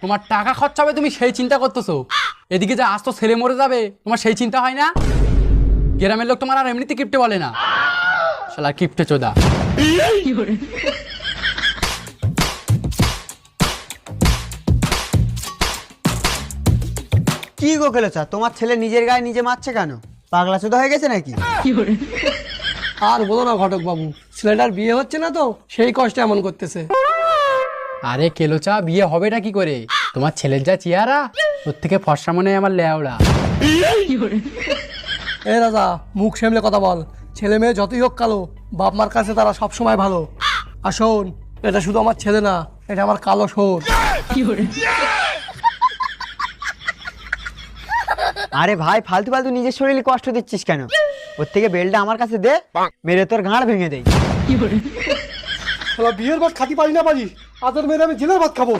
তোমার টাকা খরচা হবে তুমি সেই চিন্তা করতেছো, এদিকে যে আজ তো ছেলে মরে যাবে তোমার সেই চিন্তা হয় না? গ্রামের লোক তোমার আর এমনিতে কিপটে বলে না, শালা কিপটে চোদা। কি গো খেলেছা, তোমার ছেলে নিজের গায়ে নিজে মারছে কেন? পাগলা চোদা হয়ে গেছে নাকি? আর বলো না ঘটক বাবু, ছেলেটার বিয়ে হচ্ছে না তো সেই কষ্টে এমন করতেছে। আরে কেলোচা, বিয়ে হবেটা কি করে? তোমার ছেলের যা চেহারা, ওর থেকে ফর্সা মনে হয় আমার লেওড়া। এ রাজা, মুখ সামলে কথা বল। ছেলে মেয়ে যতই হোক কালো, বাপ মার কাছে তারা সবসময় ভালো। আর শোন, এটা শুধু আমার ছেলে না, এটা আমার কালো শোর। আরে ভাই, ফালতু ফালতু নিজের শরীরে কষ্ট দিচ্ছিস কেন? ওর থেকে বেলটা আমার কাছে দে, মেরে তোর ঘাড় ভেঙে দেই। বিয়ের ভাত খাতি পারি না পারি, আদর মেরে আমি জেলের ভাত খাবো।